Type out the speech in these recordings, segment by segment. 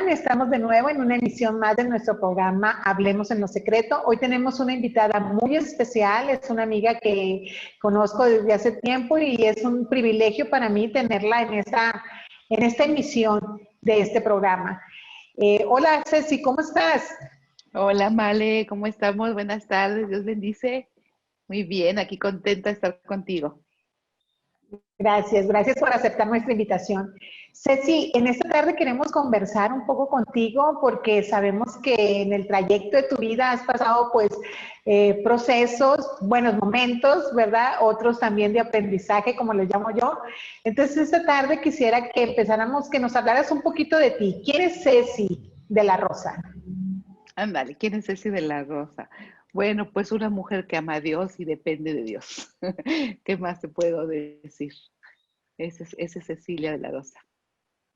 están? Estamos de nuevo en una emisión más de nuestro programa Hablemos en lo Secreto. Hoy tenemos una invitada muy especial, es una amiga que conozco desde hace tiempo y es un privilegio para mí tenerla en esta emisión de este programa. Hola Ceci, ¿cómo estás? Hola Male, ¿cómo estamos? Buenas tardes, Dios bendice. Muy bien, aquí contenta de estar contigo. Gracias por aceptar nuestra invitación. Ceci, en esta tarde queremos conversar un poco contigo porque sabemos que en el trayecto de tu vida has pasado pues procesos, buenos momentos, ¿verdad? Otros también de aprendizaje, como les llamo yo. Entonces esta tarde quisiera que empezáramos, que nos hablaras un poquito de ti. ¿Quién es Ceci de la Rosa? Ándale, ¿quién es Ceci de la Rosa? Bueno, pues una mujer que ama a Dios y depende de Dios. ¿Qué más te puedo decir? Esa es Cecilia de la Rosa.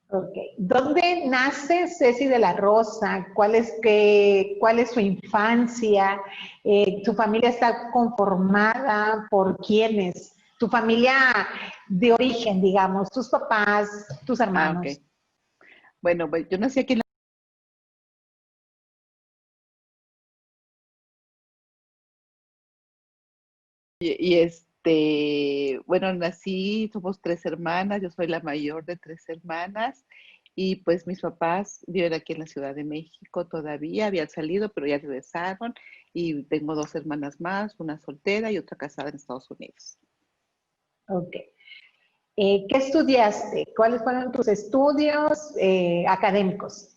Ok. ¿Dónde nace Ceci de la Rosa? ¿Cuál es su infancia? ¿Tu familia está conformada por quiénes? Tu familia de origen, digamos, tus papás, tus hermanos. Ok. Bueno, pues yo nací aquí en bueno, nací, somos tres hermanas, yo soy la mayor de tres hermanas y pues mis papás viven aquí en la Ciudad de México todavía, habían salido, pero ya regresaron y tengo dos hermanas más, una soltera y otra casada en Estados Unidos. Ok. ¿Qué estudiaste? ¿Cuáles fueron tus estudios académicos?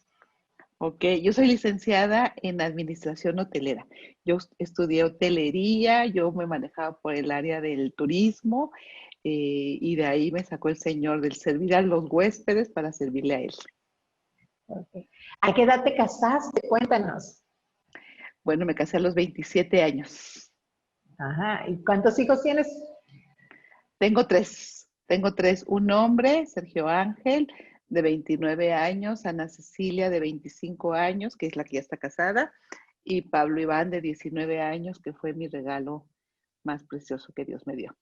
Ok, yo soy licenciada en administración hotelera. Yo estudié hotelería, yo me manejaba por el área del turismo y de ahí me sacó el señor del servir a los huéspedes para servirle a él. Okay. ¿A qué edad te casaste? Cuéntanos. Bueno, me casé a los 27 años. Ajá. ¿Y cuántos hijos tienes? Tengo tres. Un hombre, Sergio Ángel, de 29 años, Ana Cecilia, de 25 años, que es la que ya está casada, y Pablo Iván, de 19 años, que fue mi regalo más precioso que Dios me dio,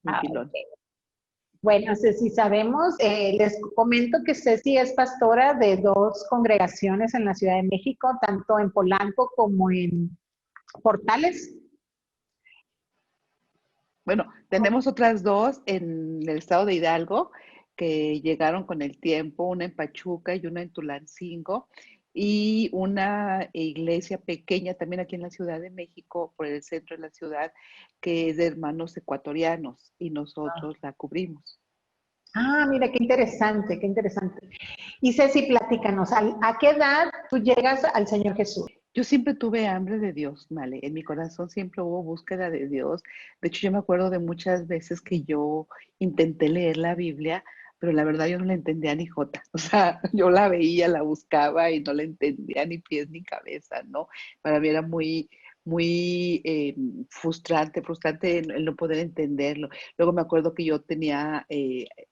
mi Ah, pilón. ok. Bueno, Ceci, sabemos, les comento que Ceci es pastora de dos congregaciones en la Ciudad de México, tanto en Polanco como en Portales. Bueno, tenemos otras dos en el estado de Hidalgo que llegaron con el tiempo, una en Pachuca y una en Tulancingo, y una iglesia pequeña también aquí en la Ciudad de México, por el centro de la ciudad, que es de hermanos ecuatorianos y nosotros la cubrimos. Ah, mira, qué interesante, qué interesante. Y Ceci, platícanos, ¿a qué edad tú llegas al Señor Jesús? Yo siempre tuve hambre de Dios, Male. En mi corazón siempre hubo búsqueda de Dios. De hecho, yo me acuerdo de muchas veces que yo intenté leer la Biblia, pero la verdad yo no la entendía ni jota. O sea, yo la veía, la buscaba y no la entendía ni pies ni cabeza, ¿no? Para mí era muy frustrante el no poder entenderlo. Luego me acuerdo que yo tenía,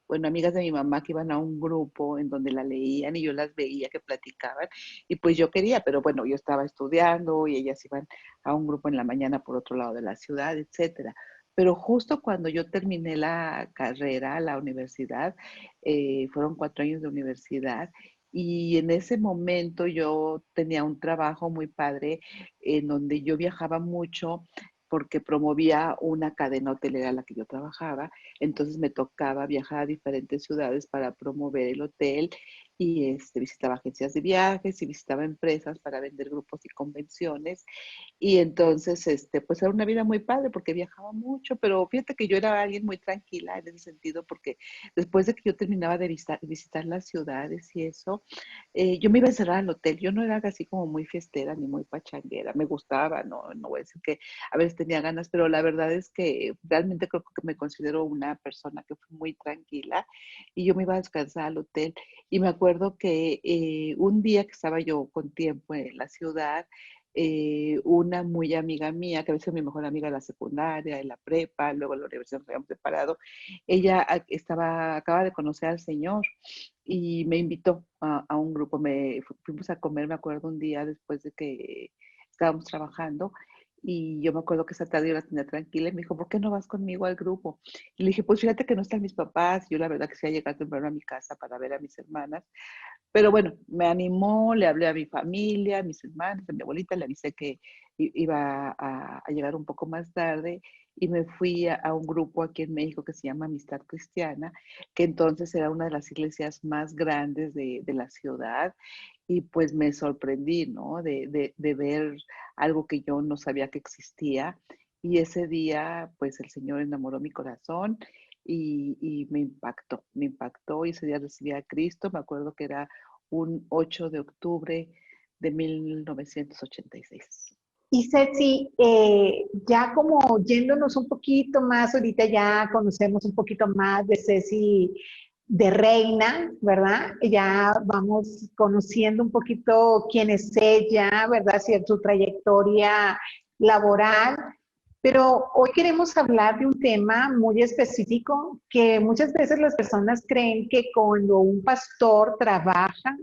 bueno, amigas de mi mamá que iban a un grupo en donde la leían y yo las veía que platicaban y pues yo quería, pero bueno, yo estaba estudiando y ellas iban a un grupo en la mañana por otro lado de la ciudad, etcétera. Pero justo cuando yo terminé la carrera, la universidad, fueron 4 años de universidad, y en ese momento yo tenía un trabajo muy padre en donde yo viajaba mucho porque promovía una cadena hotelera en la que yo trabajaba. Entonces me tocaba viajar a diferentes ciudades para promover el hotel y visitaba agencias de viajes y visitaba empresas para vender grupos y convenciones. Y entonces, pues era una vida muy padre porque viajaba mucho, pero fíjate que yo era alguien muy tranquila en ese sentido porque después de que yo terminaba de visitar las ciudades y eso, yo me iba a encerrar al hotel. Yo no era así como muy fiestera ni muy pachanguera. Me gustaba, no voy a decir que a veces tenía ganas, pero la verdad es que realmente creo que me considero una persona que fue muy tranquila y yo me iba a descansar al hotel. Y me acuerdo que un día que estaba yo con tiempo en la ciudad, una muy amiga mía, que había sido mi mejor amiga de la secundaria, de la prepa, luego en la universidad nos habíamos separado, ella acaba de conocer al Señor y me invitó a un grupo. Fuimos a comer, me acuerdo, un día después de que estábamos trabajando. Y yo me acuerdo que esa tarde yo la tenía tranquila y me dijo, ¿por qué no vas conmigo al grupo? Y le dije, pues fíjate que no están mis papás. Yo la verdad que sí iba a llegar temprano a mi casa para ver a mis hermanas, Pero bueno, me animó, le hablé a mi familia, a mis hermanos, a mi abuelita, le avisé que iba a llegar un poco más tarde y me fui a un grupo aquí en México que se llama Amistad Cristiana, que entonces era una de las iglesias más grandes de la ciudad y pues me sorprendí, ¿no? De ver algo que yo no sabía que existía y ese día pues el Señor enamoró mi corazón y me impactó y ese día recibí a Cristo, me acuerdo que era un 8 de octubre de 1986. Y Ceci, ya como yéndonos un poquito más, ahorita ya conocemos un poquito más de Ceci de Reina, ¿verdad? Ya vamos conociendo un poquito quién es ella, ¿verdad? Si su trayectoria laboral. Pero hoy queremos hablar de un tema muy específico que muchas veces las personas creen que cuando un pastor trabaja,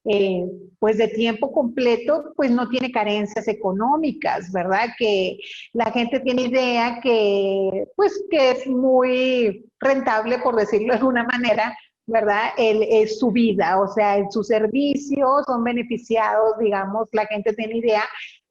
eh, pues de tiempo completo, pues no tiene carencias económicas, ¿verdad? Que la gente tiene idea que, pues que es muy rentable, por decirlo de alguna manera, ¿verdad? Su vida, o sea, sus servicios son beneficiados, digamos, la gente tiene idea,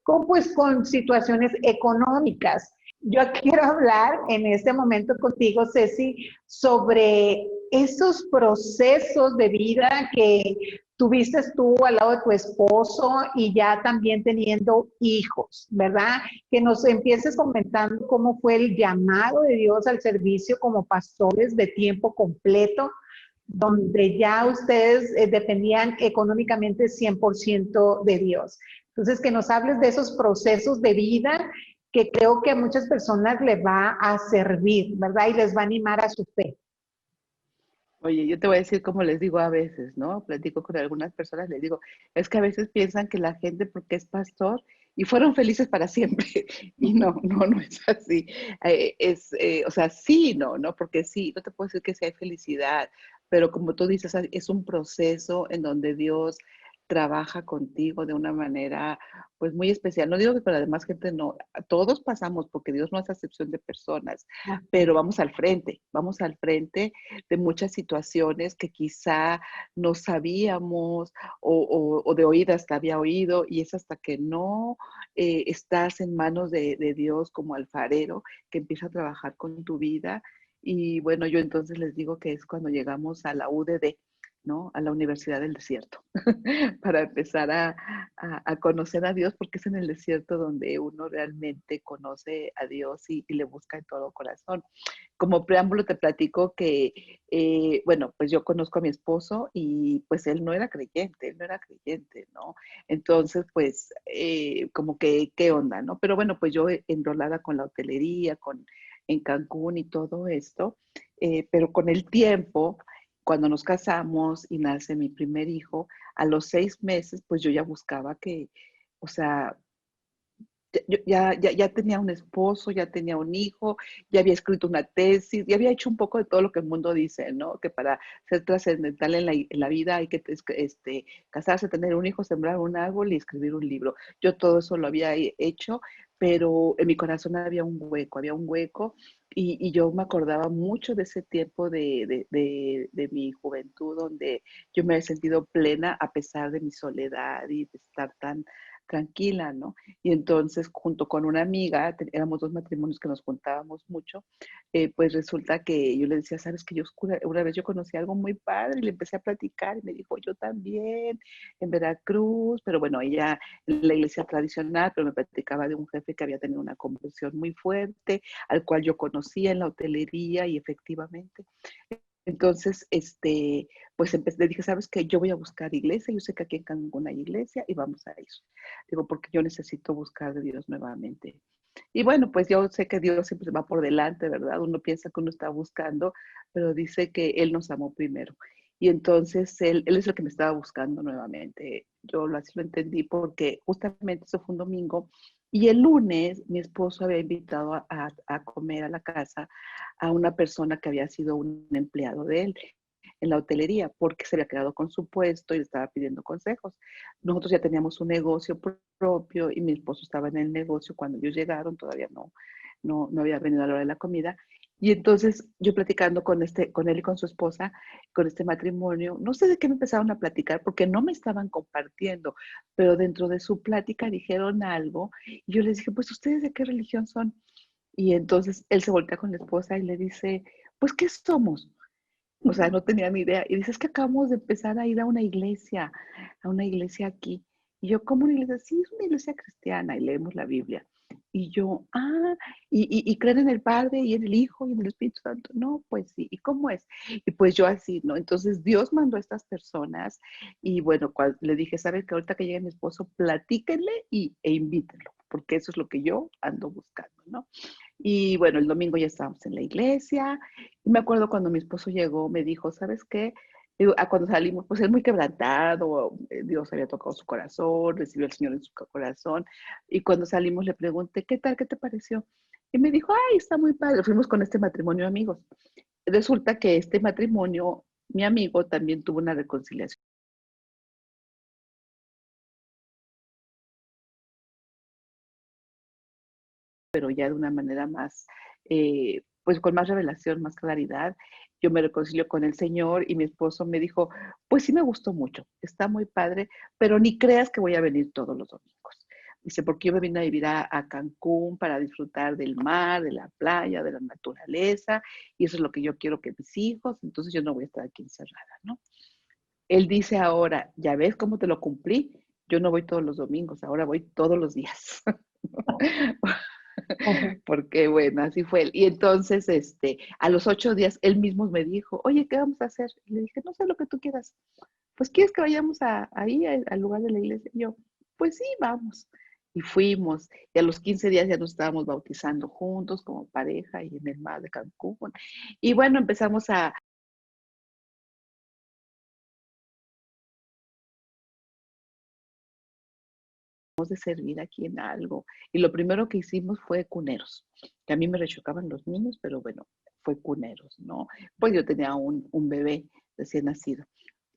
pues con situaciones económicas. Yo quiero hablar en este momento contigo, Ceci, sobre esos procesos de vida que tuviste tú al lado de tu esposo y ya también teniendo hijos, ¿verdad? Que nos empieces comentando cómo fue el llamado de Dios al servicio como pastores de tiempo completo, donde ya ustedes dependían económicamente 100% de Dios. Entonces, que nos hables de esos procesos de vida que creo que a muchas personas les va a servir, ¿verdad? Y les va a animar a su fe. Oye, yo te voy a decir como les digo a veces, ¿no? Platico con algunas personas, les digo, es que a veces piensan que la gente porque es pastor y fueron felices para siempre. Y no es así. O sea, sí, no, porque sí, no te puedo decir que sí hay felicidad, pero como tú dices, es un proceso en donde Dios trabaja contigo de una manera pues muy especial. No digo que con la demás gente no, todos pasamos porque Dios no hace excepción de personas, pero vamos al frente de muchas situaciones que quizá no sabíamos o de oídas te había oído y es hasta que no estás en manos de Dios como alfarero que empieza a trabajar con tu vida. Y bueno, yo entonces les digo que es cuando llegamos a la UDD, ¿no? A la Universidad del Desierto, para empezar a conocer a Dios, porque es en el desierto donde uno realmente conoce a Dios y le busca en todo corazón. Como preámbulo te platico que, bueno, pues yo conozco a mi esposo y pues él no era creyente, ¿no? Entonces, pues, como que, ¿qué onda, no? Pero bueno, pues yo enrolada con la hotelería, en Cancún y todo esto, pero con el tiempo, cuando nos casamos y nace mi primer hijo, a los 6 meses, pues yo ya buscaba que, o sea, ya tenía un esposo, ya tenía un hijo, ya había escrito una tesis, ya había hecho un poco de todo lo que el mundo dice, ¿no? Que para ser trascendental en la vida hay que casarse, tener un hijo, sembrar un árbol y escribir un libro. Yo todo eso lo había hecho, pero en mi corazón había un hueco y yo me acordaba mucho de ese tiempo de mi juventud donde yo me había sentido plena a pesar de mi soledad y de estar tan tranquila, ¿no? Y entonces, junto con una amiga, éramos dos matrimonios que nos juntábamos mucho, pues resulta que yo le decía, sabes que una vez yo conocí algo muy padre y le empecé a platicar y me dijo, yo también, en Veracruz, pero bueno, ella en la iglesia tradicional, pero me platicaba de un jefe que había tenido una conversión muy fuerte, al cual yo conocía en la hotelería y efectivamente. Entonces, pues le dije, ¿sabes qué? Yo voy a buscar iglesia, yo sé que aquí en Cancún hay iglesia y vamos a ir. Digo, porque yo necesito buscar de Dios nuevamente. Y bueno, pues yo sé que Dios siempre va por delante, ¿verdad? Uno piensa que uno está buscando, pero dice que Él nos amó primero. Y entonces Él es el que me estaba buscando nuevamente. Yo así lo entendí porque justamente eso fue un domingo y el lunes mi esposo había invitado a comer a la casa a una persona que había sido un empleado de él en la hotelería porque se había quedado con su puesto y le estaba pidiendo consejos. Nosotros ya teníamos un negocio propio y mi esposo estaba en el negocio cuando ellos llegaron, todavía no había venido a la hora de la comida. Y entonces yo platicando con él y con su esposa, con este matrimonio, no sé de qué me empezaron a platicar porque no me estaban compartiendo, pero dentro de su plática dijeron algo y yo les dije, pues ¿ustedes de qué religión son? Y entonces él se voltea con la esposa y le dice, pues ¿qué somos? O sea, no tenía ni idea. Y dice, es que acabamos de empezar a ir a una iglesia aquí. Y yo, ¿cómo una iglesia? Sí, es una iglesia cristiana y leemos la Biblia. Y yo, y creen en el Padre y en el Hijo y en el Espíritu Santo. No, pues sí. ¿Y cómo es? Y pues yo así, ¿no? Entonces Dios mandó a estas personas y bueno, le dije, ¿sabes que ahorita que llegue mi esposo, platíquenle e invítenlo? Porque eso es lo que yo ando buscando, ¿no? Y bueno, el domingo ya estábamos en la iglesia. Y me acuerdo cuando mi esposo llegó, me dijo, ¿sabes qué? Digo, cuando salimos, pues él muy quebrantado, Dios había tocado su corazón, recibió al Señor en su corazón. Y cuando salimos le pregunté, ¿qué tal? ¿Qué te pareció? Y me dijo, ay, está muy padre. Fuimos con este matrimonio de amigos. Resulta que este matrimonio, mi amigo, también tuvo una reconciliación, pero ya de una manera más, pues con más revelación, más claridad. Yo me reconcilio con el Señor y mi esposo me dijo, pues sí me gustó mucho, está muy padre, pero ni creas que voy a venir todos los domingos. Dice, porque yo me vine a vivir a Cancún para disfrutar del mar, de la playa, de la naturaleza, y eso es lo que yo quiero que mis hijos, entonces yo no voy a estar aquí encerrada, ¿no? Él dice ahora, ya ves cómo te lo cumplí, yo no voy todos los domingos, ahora voy todos los días. Porque bueno, así fue él. Y entonces, a los 8 días, él mismo me dijo, oye, ¿qué vamos a hacer? Y le dije, no sé lo que tú quieras. Pues, ¿quieres que vayamos ahí al lugar de la iglesia? Y yo, pues sí, vamos. Y fuimos. Y a los 15 días ya nos estábamos bautizando juntos como pareja y en el mar de Cancún. Y bueno, empezamos de servir aquí en algo. Y lo primero que hicimos fue cuneros, que a mí me rechocaban los niños, pero bueno, fue cuneros, ¿no? Pues yo tenía un bebé recién nacido.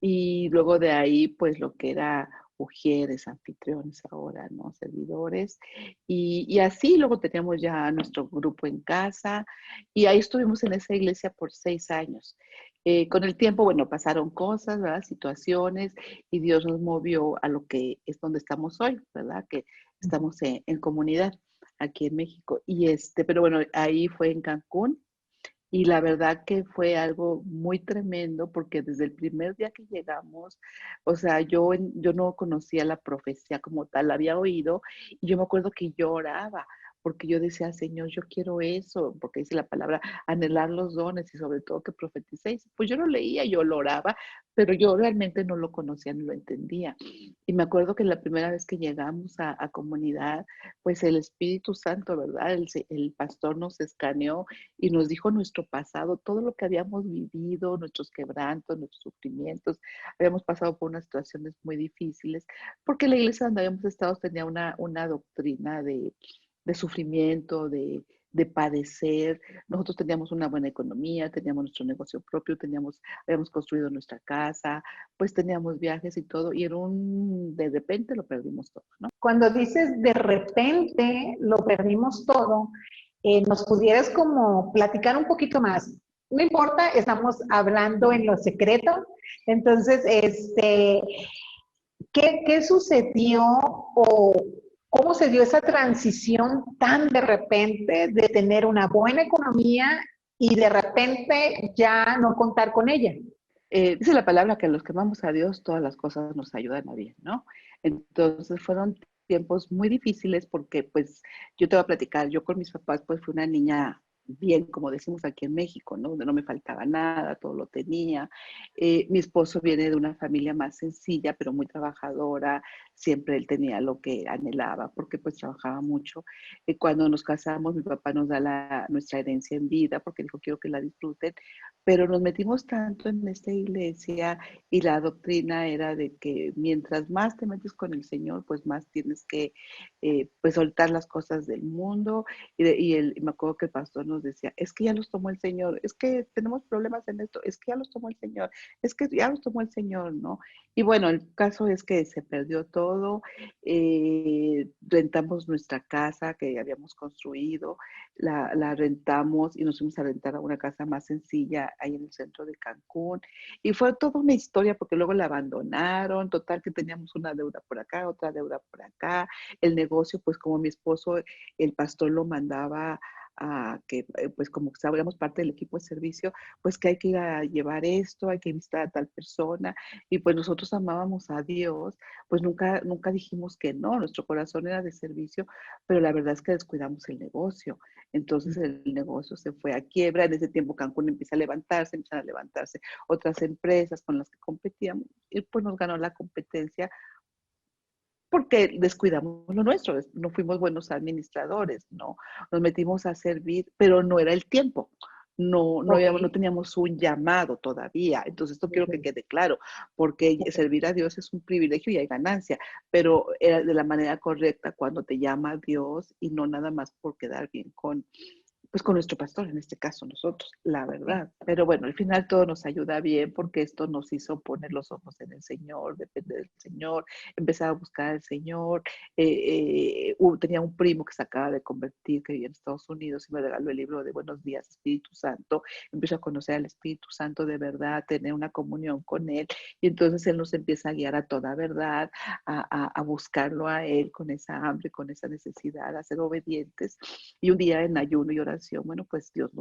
Y luego de ahí, pues lo que era ujieres, anfitriones ahora, ¿no? Servidores. Y así luego teníamos ya nuestro grupo en casa y ahí estuvimos en esa iglesia por 6 años. Con el tiempo, bueno, pasaron cosas, ¿verdad? Situaciones y Dios nos movió a lo que es donde estamos hoy, ¿verdad? Que estamos en comunidad aquí en México. Pero bueno, ahí fue en Cancún y la verdad que fue algo muy tremendo porque desde el primer día que llegamos, o sea, yo no conocía la profecía como tal, la había oído y yo me acuerdo que lloraba porque yo decía, Señor, yo quiero eso, porque dice la palabra, anhelar los dones y sobre todo que profeticéis. Pues yo lo leía, yo lo oraba, pero yo realmente no lo conocía, no lo entendía. Y me acuerdo que la primera vez que llegamos a comunidad, pues el Espíritu Santo, ¿verdad? El pastor nos escaneó y nos dijo nuestro pasado, todo lo que habíamos vivido, nuestros quebrantos, nuestros sufrimientos. Habíamos pasado por unas situaciones muy difíciles, porque la iglesia donde habíamos estado tenía una doctrina de sufrimiento, de padecer. Nosotros teníamos una buena economía, teníamos nuestro negocio propio, habíamos construido nuestra casa, pues teníamos viajes y todo, y de repente lo perdimos todo, ¿no? Cuando dices de repente lo perdimos todo, ¿nos pudieras como platicar un poquito más? No importa, estamos hablando en lo secreto. Entonces, ¿qué sucedió o cómo se dio esa transición tan de repente de tener una buena economía y de repente ya no contar con ella? Dice la palabra que a los que amamos a Dios, todas las cosas nos ayudan a bien, ¿no? Entonces fueron tiempos muy difíciles porque, pues, yo te voy a platicar, yo con mis papás, pues, fui una niña bien, como decimos aquí en México, ¿no? Donde no me faltaba nada, todo lo tenía. Mi esposo viene de una familia más sencilla, pero muy trabajadora. Siempre él tenía lo que anhelaba porque, pues, trabajaba mucho. Cuando nos casamos, mi papá nos da nuestra herencia en vida porque dijo, quiero que la disfruten, pero nos metimos tanto en esta iglesia y la doctrina era de que mientras más te metes con el Señor, pues más tienes que pues soltar las cosas del mundo. Y me acuerdo que el pastor nos decía, es que ya los tomó el Señor, es que tenemos problemas en esto, es que ya los tomó el Señor, es que ya los tomó el Señor, ¿no? Y bueno, el caso es que se perdió todo, rentamos nuestra casa que habíamos construido, la rentamos y nos fuimos a rentar a una casa más sencilla ahí en el centro de Cancún. Y fue toda una historia porque luego la abandonaron, total que teníamos una deuda por acá, otra deuda por acá. El negocio, pues como mi esposo, el pastor lo mandaba a que, pues como éramos parte del equipo de servicio, pues que hay que ir a llevar esto, hay que visitar a tal persona. Y pues nosotros amábamos a Dios, pues nunca dijimos que no, nuestro corazón era de servicio, pero la verdad es que descuidamos el negocio. Entonces el negocio se fue a quiebra. En ese tiempo Cancún empieza a levantarse, empiezan a levantarse otras empresas con las que competíamos y pues nos ganó la competencia porque descuidamos lo nuestro, no fuimos buenos administradores, ¿no? Nos metimos a servir, pero no era el tiempo. Ok, No teníamos un llamado todavía. Entonces, esto quiero que ok, quede claro, porque ok. servir a Dios es un privilegio y hay ganancia, pero era de la manera correcta cuando te llama Dios y no nada más por quedar bien pues con nuestro pastor, en este caso nosotros, la verdad. Pero bueno, al final todo nos ayuda bien porque esto nos hizo poner los ojos en el Señor, depender del Señor, empezar a buscar al Señor. Tenía un primo que se acaba de convertir, que vivía en Estados Unidos y me regaló el libro de Buenos Días, Espíritu Santo. Empiezo a conocer al Espíritu Santo de verdad, tener una comunión con Él y entonces Él nos empieza a guiar a toda verdad, a buscarlo a Él con esa hambre, con esa necesidad, a ser obedientes. Y un día en ayuno y oración, bueno, pues Dios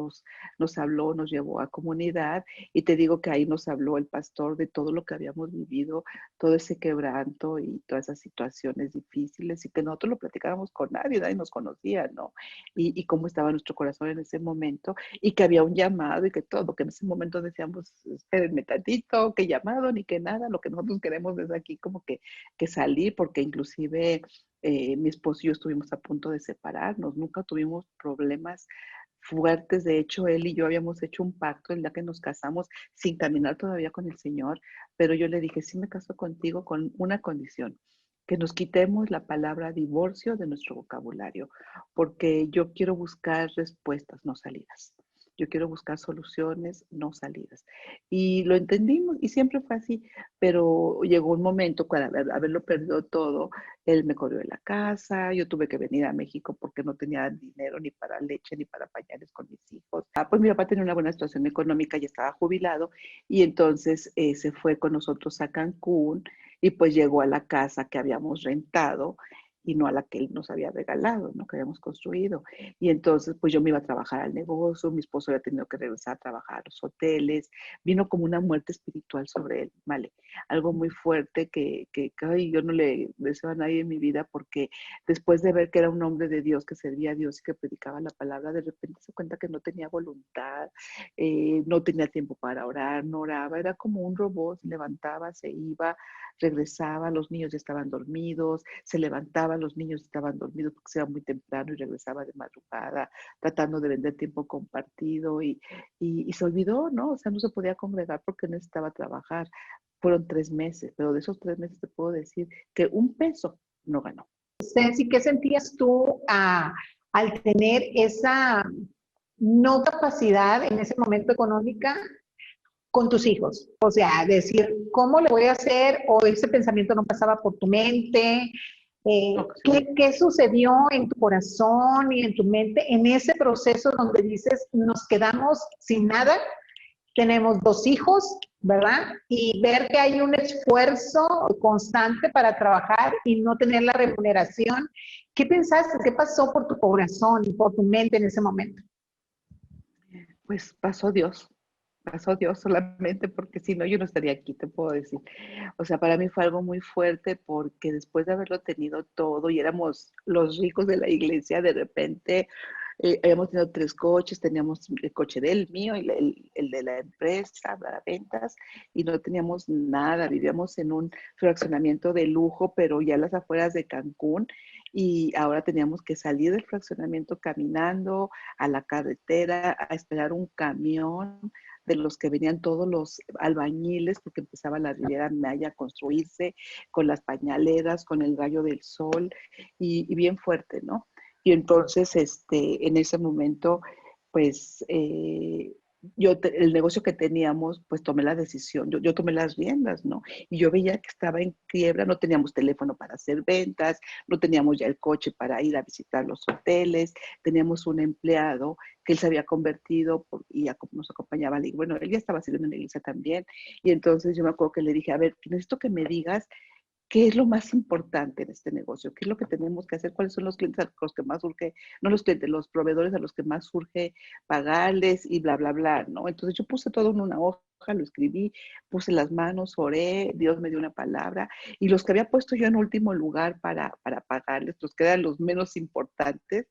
nos habló, nos llevó a comunidad y te digo que ahí nos habló el pastor de todo lo que habíamos vivido, todo ese quebranto y todas esas situaciones difíciles y que nosotros lo platicábamos con nadie, nadie nos conocía, ¿no? Y cómo estaba nuestro corazón en ese momento y que había un llamado y que todo, que en ese momento decíamos, espérenme tantito, qué llamado ni qué nada, lo que nosotros queremos es aquí como que salir, porque inclusive mi esposo y yo estuvimos a punto de separarnos, nunca tuvimos problemas fuertes. De hecho, él y yo habíamos hecho un pacto el día que nos casamos sin caminar todavía con el Señor, pero yo le dije, sí me caso contigo con una condición, que nos quitemos la palabra divorcio de nuestro vocabulario, porque yo quiero buscar respuestas, no salidas. Yo quiero buscar soluciones, no salidas. Y lo entendimos y siempre fue así, pero llegó un momento, para haberlo perdido todo, él me corrió de la casa, yo tuve que venir a México porque no tenía dinero ni para leche ni para pañales con mis hijos. Pues mi papá tenía una buena situación económica y estaba jubilado y entonces se fue con nosotros a Cancún y pues llegó a la casa que habíamos rentado y no a la que él nos había regalado, ¿no? Que habíamos construido. Y entonces, pues yo me iba a trabajar al negocio, mi esposo había tenido que regresar a trabajar a los hoteles, vino como una muerte espiritual sobre él, ¿vale? Algo muy fuerte que ay, yo no le deseo a nadie en mi vida porque después de ver que era un hombre de Dios, que servía a Dios y que predicaba la palabra, de repente se cuenta que no tenía voluntad, no tenía tiempo para orar, no oraba, era como un robot, se levantaba, se iba, regresaba, los niños ya estaban dormidos, se levantaba, los niños estaban dormidos porque se iba muy temprano y regresaba de madrugada, tratando de vender tiempo compartido y se olvidó, ¿no? O sea, no se podía congregar porque necesitaba trabajar. Fueron 3 meses, pero de esos 3 meses te puedo decir que un peso no ganó. Ceci, ¿qué sentías tú al tener esa no capacidad en ese momento económica con tus hijos? O sea, decir, ¿cómo le voy a hacer? O ese pensamiento no pasaba por tu mente. No, sí. ¿Qué sucedió en tu corazón y en tu mente en ese proceso donde dices, nos quedamos sin nada, tenemos 2 hijos, ¿verdad? Y ver que hay un esfuerzo constante para trabajar y no tener la remuneración. ¿Qué pensaste? ¿Qué pasó por tu corazón y por tu mente en ese momento? Pues pasó Dios solamente porque si no yo no estaría aquí, te puedo decir. O sea, para mí fue algo muy fuerte porque después de haberlo tenido todo y éramos los ricos de la iglesia, de repente habíamos tenido 3 coches, teníamos el coche del mío y el de la empresa, para ventas, y no teníamos nada, vivíamos en un fraccionamiento de lujo, pero ya a las afueras de Cancún, y ahora teníamos que salir del fraccionamiento caminando a la carretera, a esperar un camión de los que venían todos los albañiles, porque empezaba la Riviera Maya a construirse, con las pañaleras, con el rayo del sol, y bien fuerte, ¿no? Y entonces, en ese momento, pues el negocio que teníamos, pues tomé la decisión, yo tomé las riendas, ¿no? Y yo veía que estaba en quiebra, no teníamos teléfono para hacer ventas, no teníamos ya el coche para ir a visitar los hoteles, teníamos un empleado que él se había convertido y ya nos acompañaba, bueno, él ya estaba sirviendo en la iglesia también, y entonces yo me acuerdo que le dije, a ver, necesito que me digas ¿qué es lo más importante en este negocio? ¿Qué es lo que tenemos que hacer? ¿Cuáles son los clientes a los que más surge, no los clientes, los proveedores a los que más surge pagarles y bla, bla, bla, ¿no? Entonces yo puse todo en una hoja, lo escribí, puse las manos, oré, Dios me dio una palabra y los que había puesto yo en último lugar para pagarles, los que eran los menos importantes,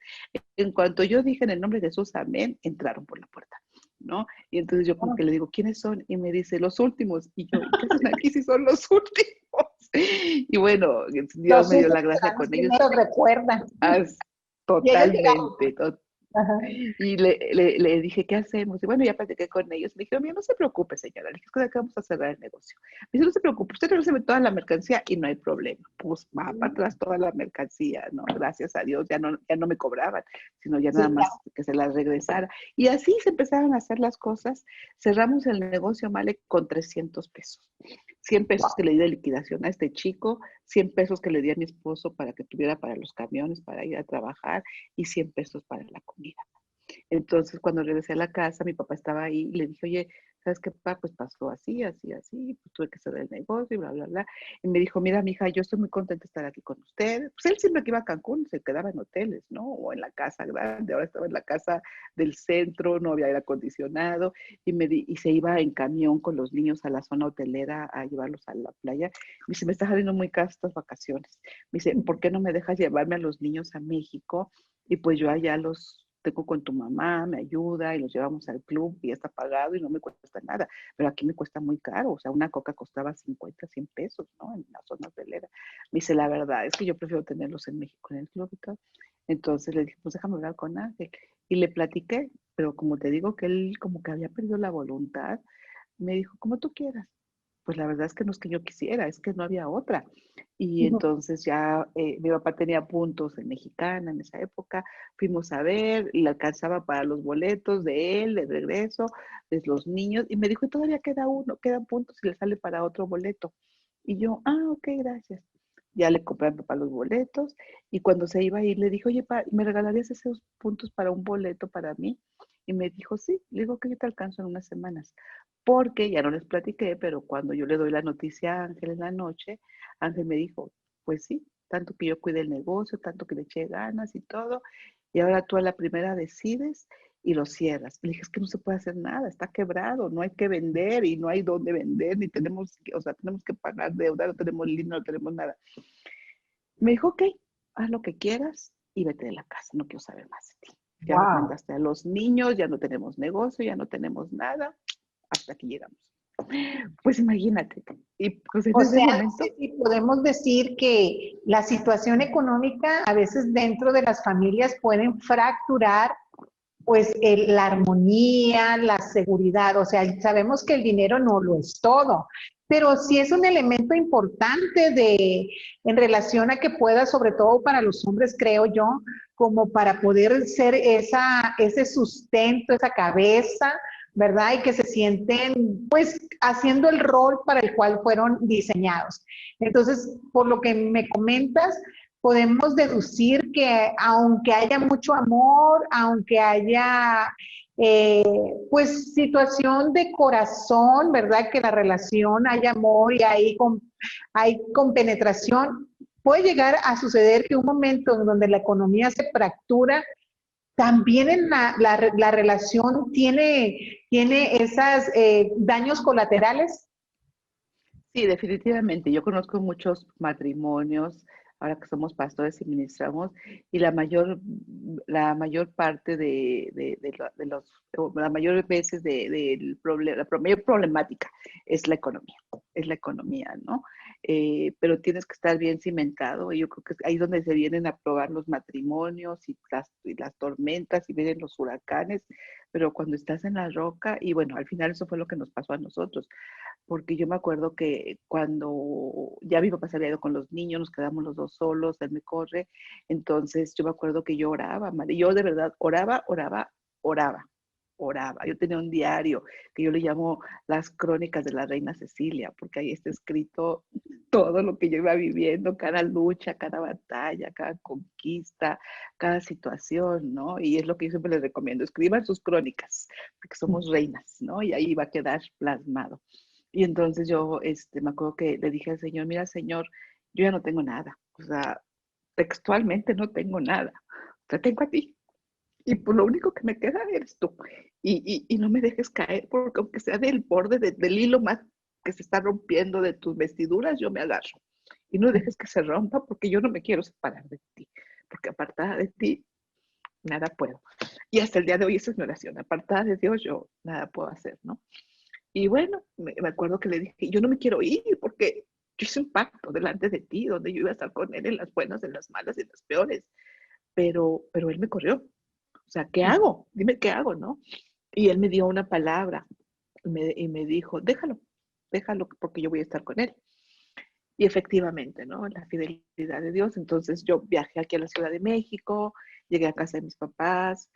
en cuanto yo dije en el nombre de Jesús, amén, entraron por la puerta, ¿no? Y entonces yo como que le digo, ¿quiénes son? Y me dice, los últimos. Y yo, ¿y qué hacen aquí si son los últimos? Y bueno, Dios Los me dio hijos la gracia serán los con ellos. primeros, recuerdan. Y ellos llegaron. Totalmente, Ajá. y le dije, ¿qué hacemos? Y bueno, ya platiqué con ellos. Me dijeron, mira, no se preocupe, señora. Le dije, es que vamos a cerrar el negocio. Me dice, no se preocupe, usted recibe toda la mercancía y no hay problema. Pues va para atrás toda la mercancía, ¿no? Gracias a Dios, ya no me cobraban, sino ya nada Sí, más claro. que se las regresara. Y así se empezaron a hacer las cosas. Cerramos el negocio, Male, con 300 pesos. 100 pesos que le di de liquidación a este chico, 100 pesos que le di a mi esposo para que tuviera para los camiones, para ir a trabajar, y 100 pesos para la comida. Entonces, cuando regresé a la casa, mi papá estaba ahí y le dije, oye, ¿sabes qué, papá? Pues pasó así, así, así, pues tuve que cerrar el negocio y bla, bla, bla. Y me dijo, mira, mija, yo estoy muy contenta de estar aquí con usted. Pues él siempre que iba a Cancún se quedaba en hoteles, ¿no? O en la casa grande, ahora estaba en la casa del centro, no había aire acondicionado, y se iba en camión con los niños a la zona hotelera a llevarlos a la playa. Me dice, me está saliendo muy caras estas vacaciones. Me dice, ¿por qué no me dejas llevarme a los niños a México? Y pues yo allá los tengo con tu mamá, me ayuda y los llevamos al club y ya está pagado y no me cuesta nada. Pero aquí me cuesta muy caro, o sea, una coca costaba 50, 100 pesos, ¿no? En la zona hotelera. Me dice, la verdad es que yo prefiero tenerlos en México en el club y todo. Entonces le dije, pues déjame hablar con Ángel. Y le platiqué, pero como te digo que él como que había perdido la voluntad, me dijo, como tú quieras. Pues la verdad es que no es que yo quisiera, es que no había otra. Y entonces ya mi papá tenía puntos en Mexicana en esa época, fuimos a ver, y le alcanzaba para los boletos de él, de regreso, de los niños, y me dijo, todavía queda uno, quedan puntos y le sale para otro boleto. Y yo, ok, gracias. Ya le compré a mi papá los boletos, y cuando se iba a ir le dijo, oye, pa, ¿me regalarías esos puntos para un boleto para mí? Y me dijo, sí, le digo que yo te alcanzo en unas semanas. Porque ya no les platiqué, pero cuando yo le doy la noticia a Ángel en la noche, Ángel me dijo, pues sí, tanto que yo cuide el negocio, tanto que le eché ganas y todo, y ahora tú a la primera decides y lo cierras. Le dije, es que no se puede hacer nada, está quebrado, no hay que vender y no hay dónde vender, ni tenemos, o sea, tenemos que pagar deuda, no tenemos línea, no tenemos nada. Me dijo, ok, haz lo que quieras y vete de la casa, no quiero saber más de ti. Ya Wow. mandaste a los niños, ya no tenemos negocio, ya no tenemos nada, hasta aquí llegamos. Pues imagínate. Y pues en O ese sea, momento, sí, podemos decir que la situación económica a veces dentro de las familias pueden fracturar pues la armonía, la seguridad, o sea, sabemos que el dinero no lo es todo, pero sí es un elemento importante en relación a que pueda, sobre todo para los hombres, creo yo, como para poder ser ese sustento, esa cabeza, ¿verdad? Y que se sienten, pues, haciendo el rol para el cual fueron diseñados. Entonces, por lo que me comentas, podemos deducir que aunque haya mucho amor, aunque haya eh, pues situación de corazón, ¿verdad? Que la relación haya amor y hay compenetración, puede llegar a suceder que un momento en donde la economía se fractura, también en la relación tiene esos daños colaterales. sí, definitivamente. Yo conozco muchos matrimonios, ahora que somos pastores y ministramos, y la mayor parte de los, o la mayor veces del problema, la mayor problemática es la economía, ¿no? Pero tienes que estar bien cimentado, y yo creo que ahí es donde se vienen a probar los matrimonios y las tormentas y vienen los huracanes, pero cuando estás en la roca, y bueno, al final eso fue lo que nos pasó a nosotros porque yo me acuerdo que cuando ya mi papá se había ido con los niños, nos quedamos los dos solos, él me corre, entonces yo me acuerdo que yo oraba, Mari, yo de verdad oraba, oraba, oraba. oraba. Yo tenía un diario que yo le llamo las crónicas de la reina Cecilia, porque ahí está escrito todo lo que yo iba viviendo, cada lucha, cada batalla, cada conquista, cada situación, ¿no? Y es lo que yo siempre les recomiendo, escriban sus crónicas, porque somos reinas, ¿no? Y ahí va a quedar plasmado. Y entonces yo me acuerdo que le dije al Señor, mira, Señor, yo ya no tengo nada, o sea, textualmente no tengo nada, te tengo a ti. Y pues lo único que me queda eres tú. Y no me dejes caer, porque aunque sea del borde del hilo más que se está rompiendo de tus vestiduras, yo me agarro. Y no dejes que se rompa, porque yo no me quiero separar de ti. Porque apartada de ti, nada puedo. Y hasta el día de hoy esa es mi oración. Apartada de Dios, yo nada puedo hacer, ¿no? Y bueno, me acuerdo que le dije, yo no me quiero ir, porque yo hice un pacto delante de ti, donde yo iba a estar con él en las buenas, en las malas y en las peores. Pero él me corrió. O sea, ¿qué hago? Dime qué hago, ¿no? Y él me dio una palabra y me dijo, déjalo porque yo voy a estar con él. Y efectivamente, ¿no? La fidelidad de Dios. Entonces yo viajé aquí a la Ciudad de México, llegué a casa de mis papás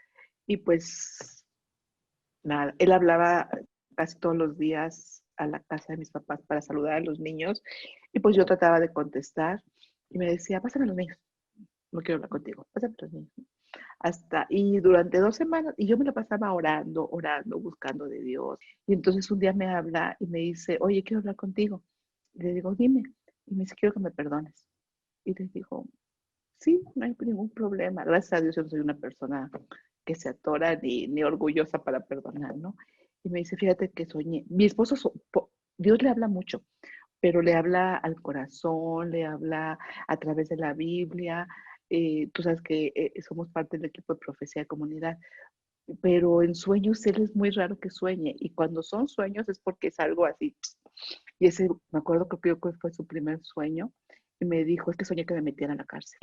y pues nada, él hablaba casi todos los días a la casa de mis papás para saludar a los niños y pues yo trataba de contestar y me decía, pásame los niños, no quiero hablar contigo, pásame los niños. Y durante 2 semanas, y yo me la pasaba orando, orando, buscando de Dios. Y entonces un día me habla y me dice, oye, quiero hablar contigo. Y le digo, dime. Y me dice, quiero que me perdones. Y le digo, sí, no hay ningún problema. Gracias a Dios yo no soy una persona que se atora ni orgullosa para perdonar, ¿no? Y me dice, fíjate que soñé. Mi esposo, Dios le habla mucho, pero le habla al corazón, le habla a través de la Biblia. Tú sabes que somos parte del equipo de Profecía de Comunidad, pero en sueños él es muy raro que sueñe, y cuando son sueños es porque es algo así. Y ese, me acuerdo que fue su primer sueño, y me dijo, es que soñé que me metieran a la cárcel.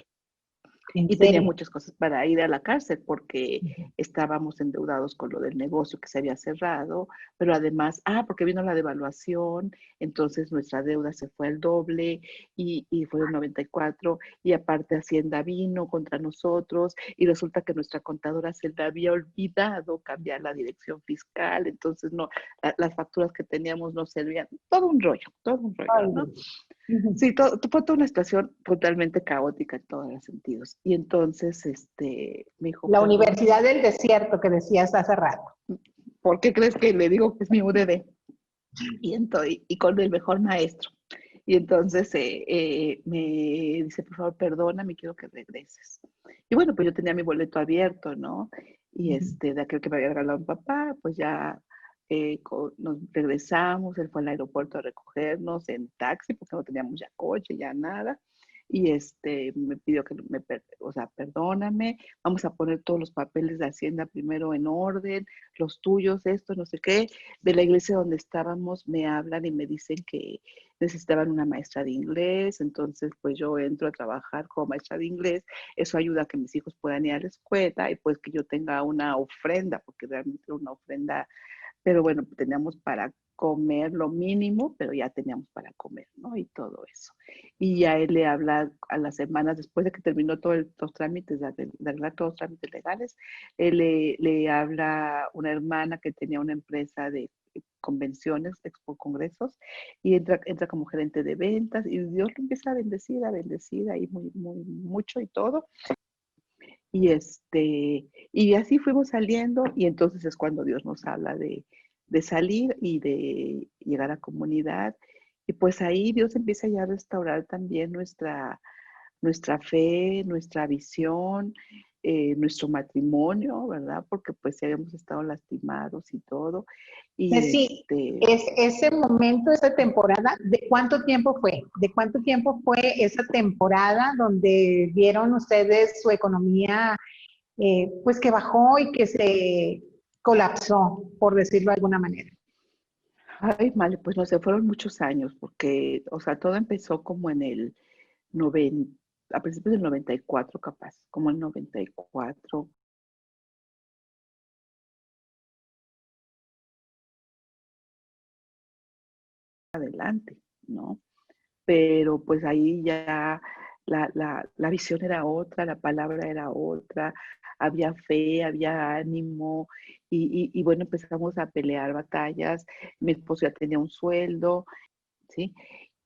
¿En Y tenía serio? muchas cosas para ir a la cárcel porque estábamos endeudados con lo del negocio que se había cerrado, pero además, porque vino la devaluación, entonces nuestra deuda se fue al doble y fue el 94, y aparte Hacienda vino contra nosotros y resulta que nuestra contadora se le había olvidado cambiar la dirección fiscal, entonces no, las facturas que teníamos no servían, todo un rollo, Ay, ¿no? Dios. Ujú. Sí, fue toda una situación totalmente caótica en todos los sentidos. Y entonces, me dijo, La perdóname. Universidad del Desierto que decías hace rato. ¿Por qué crees que le digo que es mi UDD? Y con el mejor maestro. Y entonces me dice, por favor, perdóname, quiero que regreses. Y bueno, pues yo tenía mi boleto abierto, ¿no? Y Ujú. de aquel que me había regalado mi papá, pues ya nos regresamos, él fue al aeropuerto a recogernos en taxi, porque no teníamos ya coche, ya nada. Y me pidió que o sea, perdóname, vamos a poner todos los papeles de Hacienda primero en orden, los tuyos, esto, no sé qué. De la iglesia donde estábamos me hablan y me dicen que necesitaban una maestra de inglés, entonces pues yo entro a trabajar como maestra de inglés, eso ayuda a que mis hijos puedan ir a la escuela y pues que yo tenga una ofrenda, porque realmente era una ofrenda, pero bueno, teníamos para comer lo mínimo, pero ya teníamos para comer, ¿no? Y todo eso. Y ya él le habla a las semanas, después de que terminó todos los trámites, de arreglar todos los trámites legales, él le habla una hermana que tenía una empresa de convenciones, expo congresos, y entra como gerente de ventas, y Dios lo empieza a bendecir ahí muy, muy, mucho y todo. Y y así fuimos saliendo, y entonces es cuando Dios nos habla de salir y de llegar a comunidad. Y pues ahí Dios empieza ya a restaurar también nuestra fe, nuestra visión, nuestro matrimonio, ¿verdad? Porque pues ya habíamos estado lastimados y todo. Y Ceci, ese momento, esa temporada, ¿de cuánto tiempo fue? ¿De cuánto tiempo fue esa temporada donde vieron ustedes su economía, pues que bajó y que se colapsó, por decirlo de alguna manera? ay, vale, pues no sé, fueron muchos años, porque, o sea, todo empezó como en el 90, a principios del 94 capaz, como el 94 adelante, ¿no? Pero pues ahí ya la visión era otra, la palabra era otra, había fe, había ánimo y bueno, empezamos a pelear batallas. Mi esposo ya tenía un sueldo, ¿sí?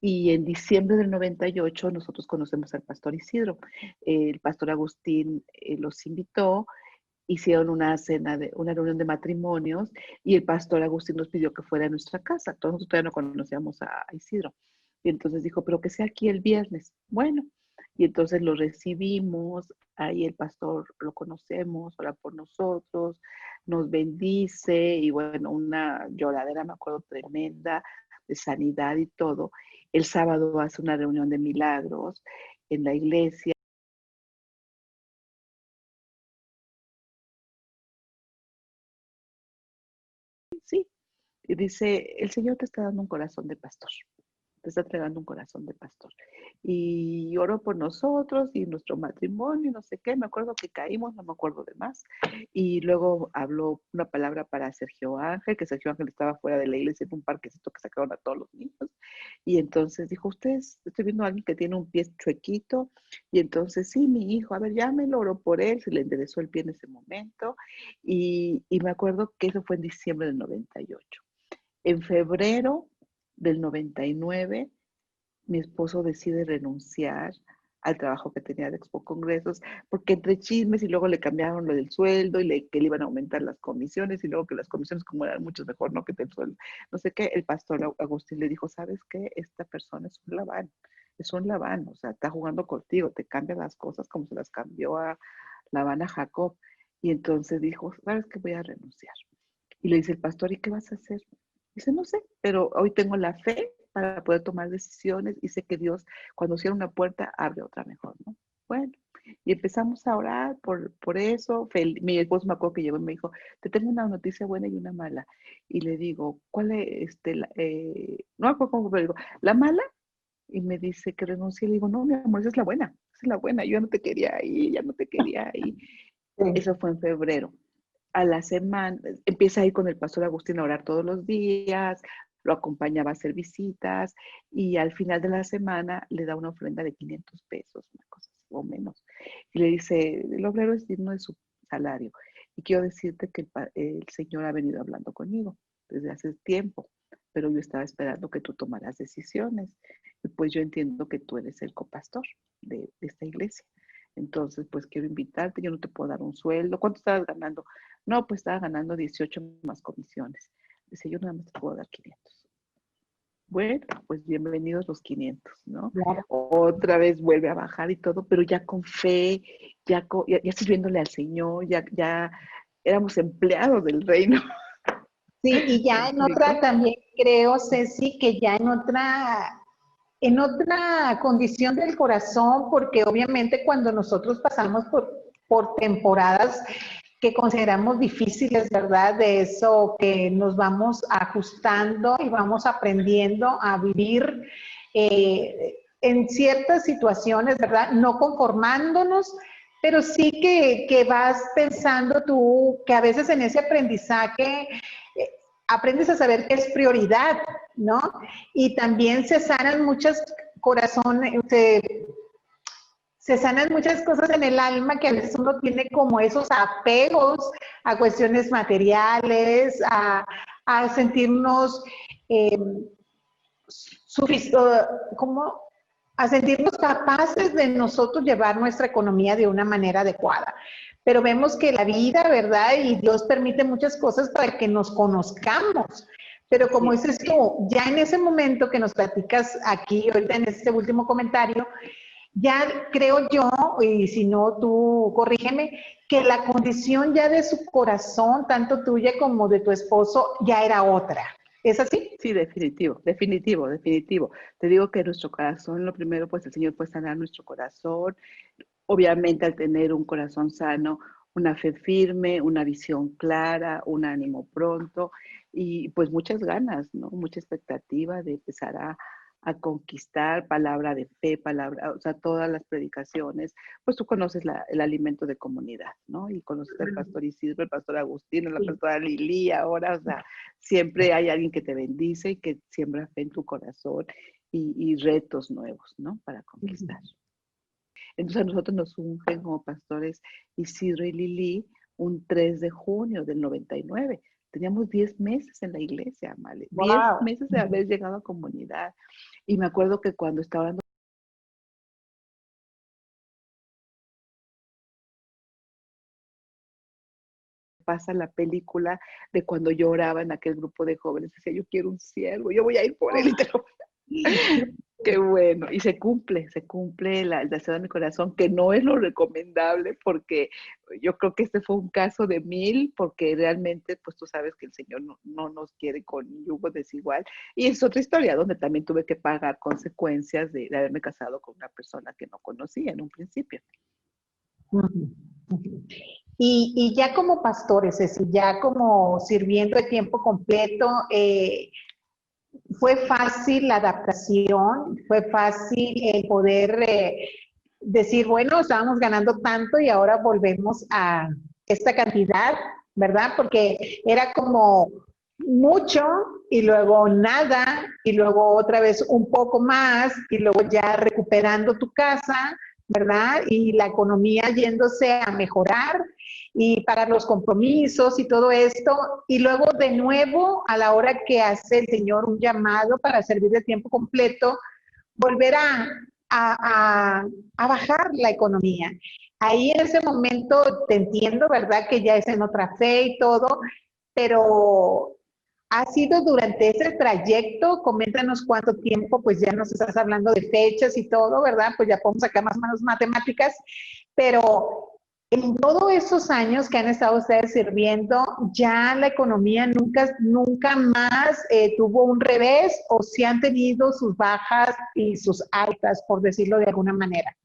Y en diciembre del 98 nosotros conocemos al pastor Isidro. El pastor Agustín los invitó, hicieron una reunión de matrimonios y el pastor Agustín nos pidió que fuera a nuestra casa. Todos nosotros todavía no conocíamos a Isidro. Y entonces dijo, pero que sea aquí el viernes. Bueno, y entonces lo recibimos, ahí el pastor lo conocemos, ora por nosotros, nos bendice y bueno, una lloradera, me acuerdo, tremenda de sanidad y todo. El sábado hace una reunión de milagros en la iglesia. Sí, y dice, el Señor te está dando un corazón de pastor. Te está entregando un corazón de pastor. Y oró por nosotros y nuestro matrimonio, no sé qué, me acuerdo que caímos, no me acuerdo de más. Y luego habló una palabra para Sergio Ángel, que Sergio Ángel estaba fuera de la iglesia en un parquecito que sacaron a todos los niños. Y entonces dijo, ustedes, estoy viendo a alguien que tiene un pie chuequito. Y entonces, sí, mi hijo, a ver, llámelo, oró por él, se le enderezó el pie en ese momento. Y me acuerdo que eso fue en diciembre del 98. En febrero del 99, mi esposo decide renunciar al trabajo que tenía de Expo Congresos, porque entre chismes y luego le cambiaron lo del sueldo y que le iban a aumentar las comisiones y luego que las comisiones como eran mucho mejor, ¿no? Que el sueldo. No sé qué, el pastor Agustín le dijo, ¿sabes qué? Esta persona es un Labán, o sea, está jugando contigo, te cambia las cosas como se las cambió a Labán a Jacob. Y entonces dijo, ¿sabes qué? Voy a renunciar. Y le dice el pastor, ¿y qué vas a hacer? Dice, no sé, pero hoy tengo la fe para poder tomar decisiones y sé que Dios, cuando cierra una puerta, abre otra mejor, ¿no? Bueno, y empezamos a orar por eso. Mi esposo me acuerdo que llegó y me dijo, te tengo una noticia buena y una mala. Y le digo, ¿cuál es? No me acuerdo cómo, pero digo, ¿la mala? Y me dice que renuncie. Le digo, no, mi amor, esa es la buena, esa es la buena. Yo ya no te quería ahí, ya no te quería ahí. Sí. Eso fue en febrero. A la semana, empieza a ir con el pastor Agustín a orar todos los días, lo acompañaba a hacer visitas y al final de la semana le da una ofrenda de 500 pesos, una cosa así, o menos. Y le dice, el obrero es digno de su salario. Y quiero decirte que el Señor ha venido hablando conmigo desde hace tiempo, pero yo estaba esperando que tú tomaras decisiones. Y pues yo entiendo que tú eres el copastor de esta iglesia. Entonces, pues quiero invitarte, yo no te puedo dar un sueldo. ¿Cuánto estabas ganando? No, pues estaba ganando 18 más comisiones. Dice, yo nada más te puedo dar 500. Bueno, pues bienvenidos los 500, ¿no? Claro. Otra vez vuelve a bajar y todo, pero ya con fe, ya sirviéndole al Señor, ya éramos empleados del reino. Sí, y ¿Me ya en otra explico? también creo, Ceci, que ya en otra condición del corazón, porque obviamente cuando nosotros pasamos por temporadas que consideramos difíciles, ¿verdad? De eso que nos vamos ajustando y vamos aprendiendo a vivir en ciertas situaciones, ¿verdad? No conformándonos, pero sí que vas pensando tú que a veces en ese aprendizaje aprendes a saber qué es prioridad, ¿no? Y también se sanan muchas corazones, se sanan muchas cosas en el alma que a veces uno tiene como esos apegos a cuestiones materiales, a sentirnos eh, como a sentirnos capaces de nosotros llevar nuestra economía de una manera adecuada. Pero vemos que la vida, ¿verdad? Y Dios permite muchas cosas para que nos conozcamos. Pero como Así es. dices tú, ya en ese momento que nos platicas aquí, ahorita en este último comentario, ya creo yo, y si no tú corrígeme, que la condición ya de su corazón, tanto tuya como de tu esposo, ya era otra. ¿Es así? Sí, definitivo, definitivo, definitivo. Te digo que nuestro corazón, lo primero, pues el Señor puede sanar nuestro corazón. Obviamente al tener un corazón sano, una fe firme, una visión clara, un ánimo pronto y pues muchas ganas, ¿no? Mucha expectativa de empezar a conquistar, palabra de fe, palabra, o sea, todas las predicaciones, pues tú conoces el alimento de comunidad, ¿no? Y conoces al pastor Isidro, el pastor Agustín, la Sí. pastora Lili, ahora, o sea, siempre hay alguien que te bendice y que siembra fe en tu corazón y retos nuevos, ¿no? Para conquistar. Entonces a nosotros nos ungen como pastores Isidro y Lili un 3 de junio del 99. Teníamos 10 meses en la iglesia, ¿vale? 10 Wow. meses de haber llegado a comunidad. Y me acuerdo que cuando estaba orando pasa la película de cuando lloraba en aquel grupo de jóvenes, decía, yo quiero un siervo, yo voy a ir por él y te lo... Qué bueno, y se cumple el deseo de mi corazón, que no es lo recomendable, porque yo creo que este fue un caso de 1000, porque realmente, pues tú sabes que el Señor no nos quiere con yugo desigual, y es otra historia donde también tuve que pagar consecuencias de haberme casado con una persona que no conocía en un principio. Ujú, ujú. Y ya como pastores, es decir, ya como sirviendo de tiempo completo, ¿fue fácil la adaptación? ¿Fue fácil el poder decir, bueno, estábamos ganando tanto y ahora volvemos a esta cantidad, ¿verdad? Porque era como mucho y luego nada y luego otra vez un poco más y luego ya recuperando tu casa, ¿verdad? Y la economía yéndose a mejorar y para los compromisos y todo esto, y luego de nuevo a la hora que hace el Señor un llamado para servir de tiempo completo, volver a bajar la economía. Ahí en ese momento te entiendo, ¿verdad? Que ya es en otra fe y todo, pero ha sido durante ese trayecto, coméntanos cuánto tiempo, pues ya nos estás hablando de fechas y todo, ¿verdad? Pues ya podemos sacar más o menos matemáticas, pero en todos esos años que han estado ustedes sirviendo, ya la economía nunca más tuvo un revés o si han tenido sus bajas y sus altas, por decirlo de alguna manera.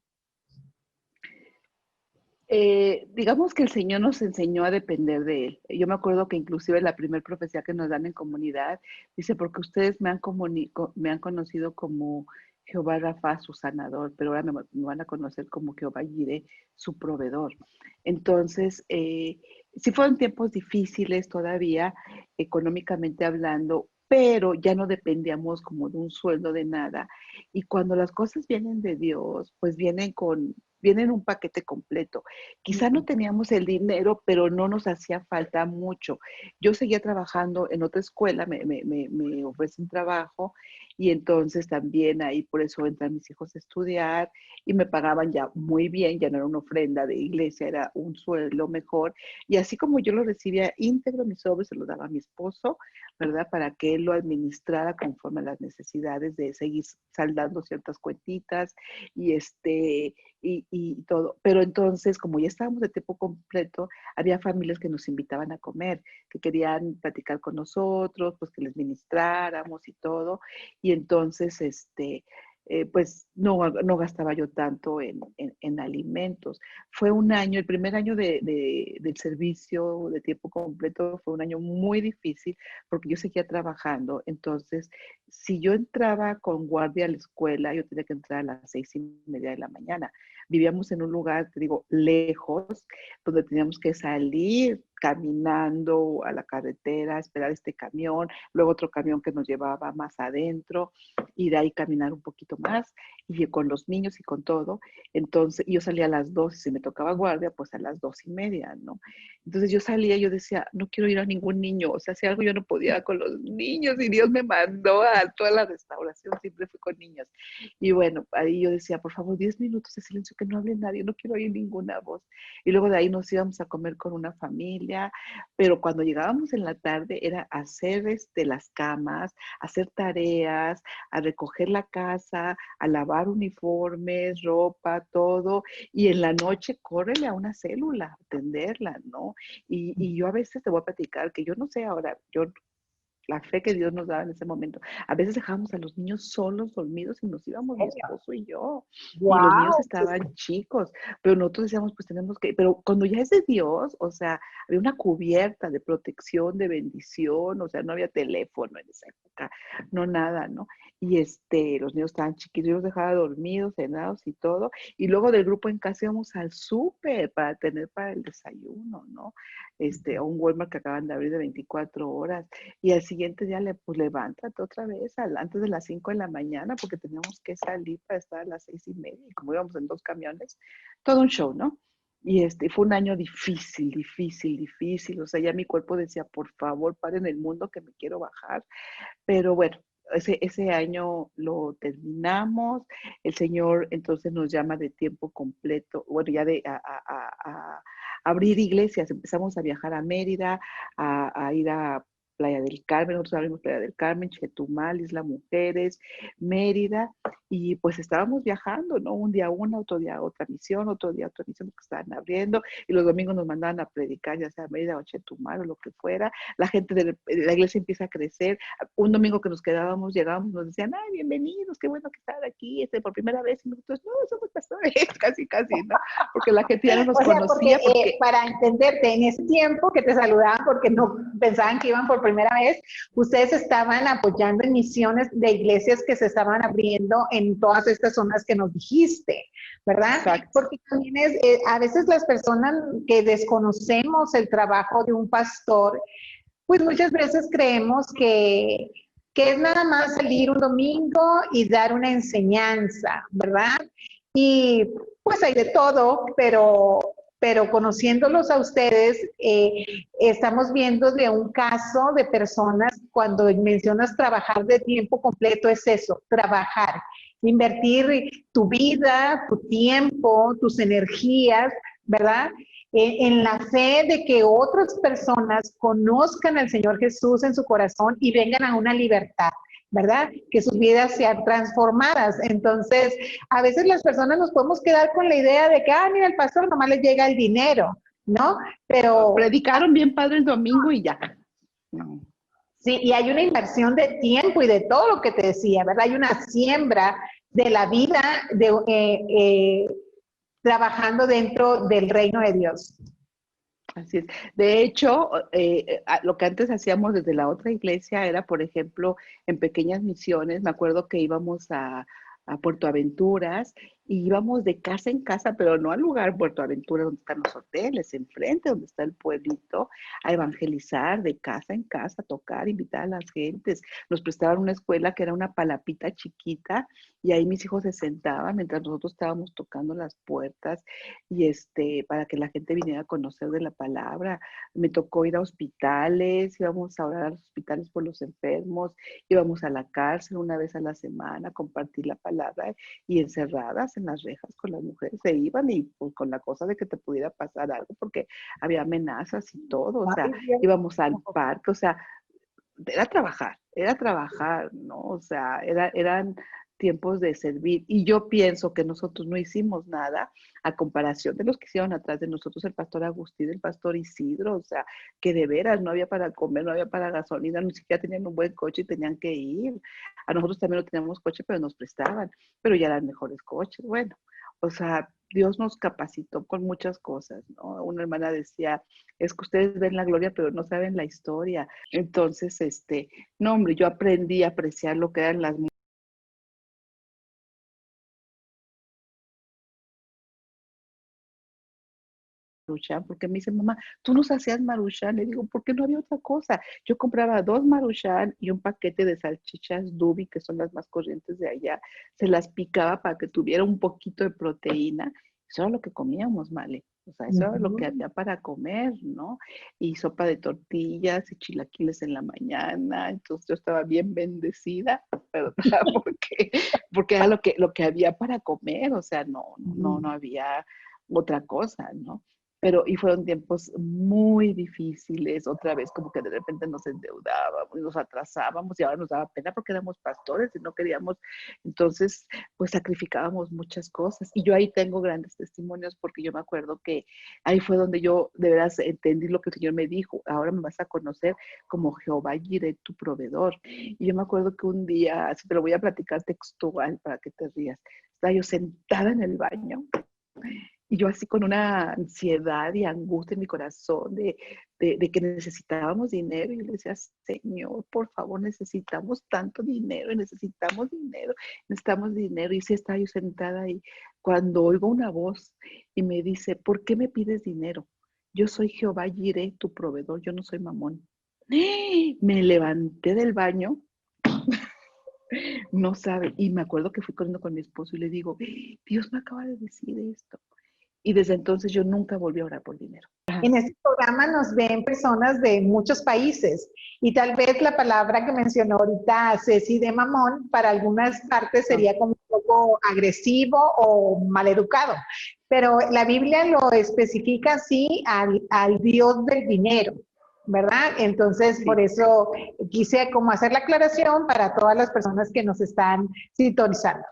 Digamos que el Señor nos enseñó a depender de Él. Yo me acuerdo que inclusive la primera profecía que nos dan en comunidad dice, porque ustedes me han conocido como Jehová Rafa, su sanador, pero ahora me van a conocer como Jehová Jireh, su proveedor. Entonces, sí fueron tiempos difíciles todavía, económicamente hablando, pero ya no dependíamos como de un sueldo de nada. Y cuando las cosas vienen de Dios, pues vienen un paquete completo. Quizá no teníamos el dinero, pero no nos hacía falta mucho. Yo seguía trabajando en otra escuela, me ofrecen trabajo y entonces también ahí por eso entran mis hijos a estudiar y me pagaban ya muy bien, ya no era una ofrenda de iglesia, era un sueldo mejor. Y así como yo lo recibía íntegro, mis sobres se lo daba a mi esposo, ¿verdad? Para que él lo administrara conforme a las necesidades de seguir saldando ciertas cuentitas y y todo. Pero entonces, como ya estábamos de tiempo completo, había familias que nos invitaban a comer, que querían platicar con nosotros, pues que les ministráramos y todo. Y entonces, pues no gastaba yo tanto en alimentos. Fue un año, el primer año del servicio de tiempo completo fue un año muy difícil porque yo seguía trabajando. Entonces, si yo entraba con guardia a la escuela, yo tenía que entrar a las 6:30 de la mañana. Vivíamos en un lugar, te digo, lejos, donde teníamos que salir caminando a la carretera, esperar este camión, luego otro camión que nos llevaba más adentro y de ahí caminar un poquito más y con los niños y con todo. Entonces, yo salía a las 2 y si me tocaba guardia, pues a las 2:30, ¿no? Entonces yo salía, yo decía, no quiero ir a ningún niño, o sea, si algo yo no podía con los niños y Dios me mandó a toda la restauración, siempre fui con niños. Y bueno, ahí yo decía, por favor, 10 minutos de silencio, que no hable nadie, no quiero oír ninguna voz. Y luego de ahí nos íbamos a comer con una familia, pero cuando llegábamos en la tarde era hacer las camas, hacer tareas, a recoger la casa, a lavar uniformes, ropa, todo, y en la noche córrele a una célula, atenderla, ¿no? Y yo a veces te voy a platicar que yo no sé ahora, yo la fe que Dios nos daba en ese momento. A veces dejábamos a los niños solos, dormidos, y nos íbamos mi esposo y yo. Y los niños Wow. estaban chicos, pero nosotros decíamos, pues tenemos que, pero cuando ya es de Dios, o sea, había una cubierta de protección, de bendición, o sea, no había teléfono en esa época, no nada, ¿no? Y los niños estaban chiquitos, yo los dejaba dormidos, cenados y todo, y luego del grupo en casa íbamos al súper para tener para el desayuno, ¿no? O un Walmart que acaban de abrir de 24 horas, y así siguiente día, pues levántate otra vez antes de las 5 de la mañana, porque teníamos que salir para estar a las 6:30, y como íbamos en 2 camiones, todo un show, ¿no? Y fue un año difícil, difícil, difícil. O sea, ya mi cuerpo decía, por favor, paren el mundo que me quiero bajar. Pero bueno, ese año lo terminamos. El Señor entonces nos llama de tiempo completo, bueno, ya a abrir iglesias. Empezamos a viajar a Mérida, a ir a Playa del Carmen. Nosotros abrimos Playa del Carmen, Chetumal, Isla Mujeres, Mérida, y pues estábamos viajando, ¿no? Un día una, otro día otra misión, otro día otra misión que estaban abriendo, y los domingos nos mandaban a predicar, ya sea a Mérida o Chetumal o lo que fuera. La gente de la iglesia empieza a crecer. Un domingo que nos quedábamos, llegábamos, nos decían, ay, bienvenidos, qué bueno que están aquí, por primera vez, y nosotros, no, somos pastores, casi, casi, ¿no? Porque la gente ya no nos O sea, conocía, porque para entenderte, en ese tiempo que te saludaban porque no pensaban que iban por primera vez, ustedes estaban apoyando en misiones de iglesias que se estaban abriendo en todas estas zonas que nos dijiste, ¿verdad? exacto. Porque también a veces las personas que desconocemos el trabajo de un pastor, pues muchas veces creemos que es nada más salir un domingo y dar una enseñanza, ¿verdad? Y pues hay de todo, pero conociéndolos a ustedes, estamos viendo de un caso de personas, cuando mencionas trabajar de tiempo completo, es eso, trabajar, invertir tu vida, tu tiempo, tus energías, ¿verdad? En la fe de que otras personas conozcan al Señor Jesús en su corazón y vengan a una libertad, ¿verdad? Que sus vidas sean transformadas. Entonces, a veces las personas nos podemos quedar con la idea de que, mira, el pastor nomás le llega el dinero, ¿no? Pero Predicaron bien padre el domingo y ya. No. sí, y hay una inversión de tiempo y de todo lo que te decía, ¿verdad? Hay una siembra de la vida trabajando dentro del reino de Dios. Así es. De hecho, lo que antes hacíamos desde la otra iglesia era, por ejemplo, en pequeñas misiones. Me acuerdo que íbamos a Puerto Aventuras y íbamos de casa en casa, pero no al lugar Puerto Aventuras donde están los hoteles, enfrente donde está el pueblito, a evangelizar de casa en casa, a tocar, invitar a las gentes. Nos prestaban una escuela que era una palapita chiquita, y ahí mis hijos se sentaban mientras nosotros estábamos tocando las puertas, y para que la gente viniera a conocer de la palabra. Me tocó ir a hospitales, íbamos a orar a los hospitales por los enfermos, íbamos a la cárcel una vez a la semana a compartir la palabra, y encerradas en las rejas con las mujeres se iban, y pues con la cosa de que te pudiera pasar algo porque había amenazas y todo. O sea, Ay, Dios. íbamos al parque. O sea, era trabajar, ¿no? O sea, eran tiempos de servir. Y yo pienso que nosotros no hicimos nada a comparación de los que hicieron atrás de nosotros, el pastor Agustín, el pastor Isidro. O sea, que de veras no había para comer, no había para gasolina, ni siquiera tenían un buen coche y tenían que ir. A nosotros también no teníamos coche, pero nos prestaban, pero ya eran mejores coches. Bueno, o sea, Dios nos capacitó con muchas cosas, ¿no? Una hermana decía, es que ustedes ven la gloria, pero no saben la historia. Entonces, no, hombre, yo aprendí a apreciar lo que eran las Maruchan, porque me dice, mamá, tú nos hacías Maruchan. Le digo, ¿por qué no había otra cosa? Yo compraba 2 Maruchan y un paquete de salchichas Dubi, que son las más corrientes de allá. Se las picaba para que tuviera un poquito de proteína. Eso era lo que comíamos, Male. O sea, eso era lo que había para comer, ¿no? Y sopa de tortillas y chilaquiles en la mañana. Entonces yo estaba bien bendecida, pero porque era lo que había para comer. O sea, no había otra cosa, ¿no? Y fueron tiempos muy difíciles. Otra vez, como que de repente nos endeudábamos, nos atrasábamos, y ahora nos daba pena porque éramos pastores y no queríamos. Entonces, pues sacrificábamos muchas cosas. Y yo ahí tengo grandes testimonios, porque yo me acuerdo que ahí fue donde yo de veras entendí lo que el Señor me dijo: ahora me vas a conocer como Jehová Jireh, tu proveedor. Y yo me acuerdo que un día, así te lo voy a platicar textual para que te rías, estaba yo sentada en el baño, y yo así con una ansiedad y angustia en mi corazón de que necesitábamos dinero. Y yo le decía, Señor, por favor, necesitamos tanto dinero, y necesitamos dinero. Y sí, estaba yo sentada ahí cuando oigo una voz y me dice, ¿por qué me pides dinero? Yo soy Jehová Jireh, tu proveedor, yo no soy Mamón. Me levanté del baño, no sabe, y me acuerdo que fui corriendo con mi esposo y le digo, Dios me acaba de decir esto. Y desde entonces yo nunca volví a orar por dinero. En este programa nos ven personas de muchos países y tal vez la palabra que mencionó ahorita Ceci de mamón para algunas partes No, sería como un poco agresivo o maleducado, pero la Biblia lo especifica así al Dios del dinero, ¿verdad? Entonces, por sí. eso quise como hacer la aclaración para todas las personas que nos están sintonizando.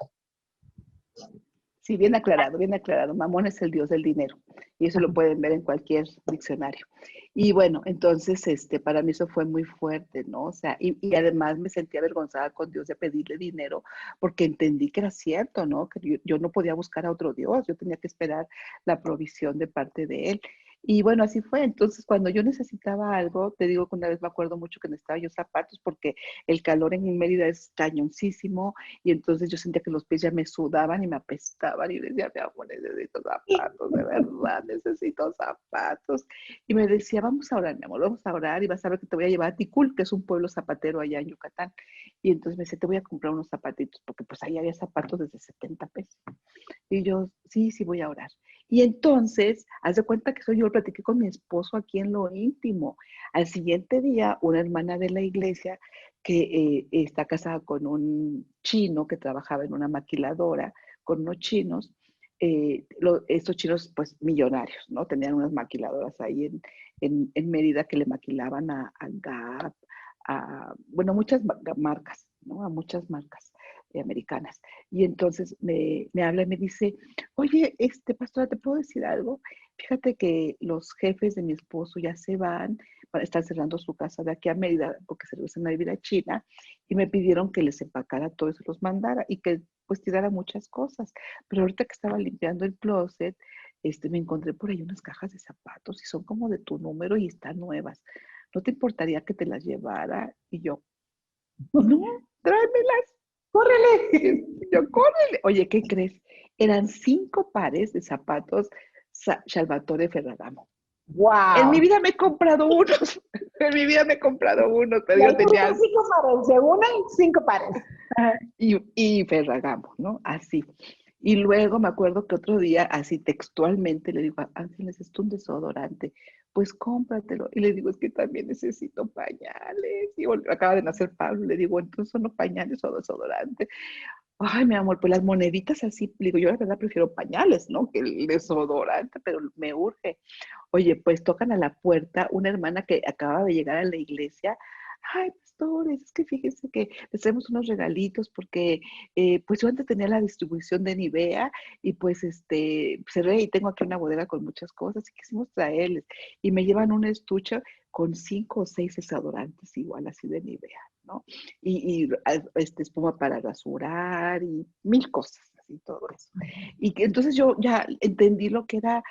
Sí, bien aclarado, bien aclarado. Mamón es el dios del dinero y eso lo pueden ver en cualquier diccionario. Y bueno, entonces, para mí eso fue muy fuerte, ¿no? O sea, y además me sentí avergonzada con Dios de pedirle dinero porque entendí que era cierto, ¿no? Que yo no podía buscar a otro Dios, yo tenía que esperar la provisión de parte de Él. Y bueno, así fue. Entonces, cuando yo necesitaba algo, te digo que una vez me acuerdo mucho que necesitaba yo zapatos porque el calor en Mérida es cañoncísimo y entonces yo sentía que los pies ya me sudaban y me apestaban y decía, mi amor, necesito zapatos, de verdad, necesito zapatos. Y me decía, vamos a orar, mi amor, vamos a orar y vas a ver que te voy a llevar a Ticul, que es un pueblo zapatero allá en Yucatán. Y entonces me decía, te voy a comprar unos zapatitos, porque pues ahí había zapatos desde 70 pesos. Y yo, sí, sí voy a orar. Y entonces, haz de cuenta que eso yo lo platiqué con mi esposo aquí en lo íntimo. Al siguiente día, una hermana de la iglesia que está casada con un chino que trabajaba en una maquiladora, con unos chinos, estos chinos pues millonarios, ¿no? Tenían unas maquiladoras ahí en Mérida que le maquilaban a Gap, bueno, muchas marcas, ¿no? A muchas marcas americanas. Y entonces me habla y me dice, oye, pastora, ¿te puedo decir algo? Fíjate que los jefes de mi esposo ya se van, están cerrando su casa de aquí a Mérida porque se regresan a vivir a China y me pidieron que les empacara todo eso, los mandara y que pues tirara muchas cosas. Pero ahorita que estaba limpiando el closet, me encontré por ahí unas cajas de zapatos y son como de tu número y están nuevas. ¿No te importaría que te las llevara? Y yo, no, tráemelas. ¡Córrele! Y yo, córrele. Oye, ¿qué crees? Eran 5 pares de zapatos Salvatore Ferragamo. En mi ¡Wow! vida me he comprado unos. En mi vida me he comprado unos, pero Y yo ahí tenía tenía 5 pares, se unen 5 pares. Ajá. y Ferragamo, ¿no? Así. Y luego me acuerdo que otro día, así textualmente, le digo, Ángeles, es un desodorante, pues cómpratelo. Y le digo, es que también necesito pañales. Y acaba de nacer Pablo, le digo, entonces son los pañales o desodorante. Ay, mi amor, pues las moneditas así, digo, yo la verdad prefiero pañales, ¿no? Que el desodorante, pero me urge. Oye, pues tocan a la puerta una hermana que acaba de llegar a la iglesia. Ay, pastores, es que fíjense que les traemos unos regalitos porque pues yo antes tenía la distribución de Nivea y pues cerré y tengo aquí una bodega con muchas cosas y quisimos traerles. Y me llevan un estuche con 5 o 6 desodorantes igual así de Nivea, ¿no? Espuma para rasurar y mil cosas, así todo eso. Y que, entonces yo ya entendí lo que era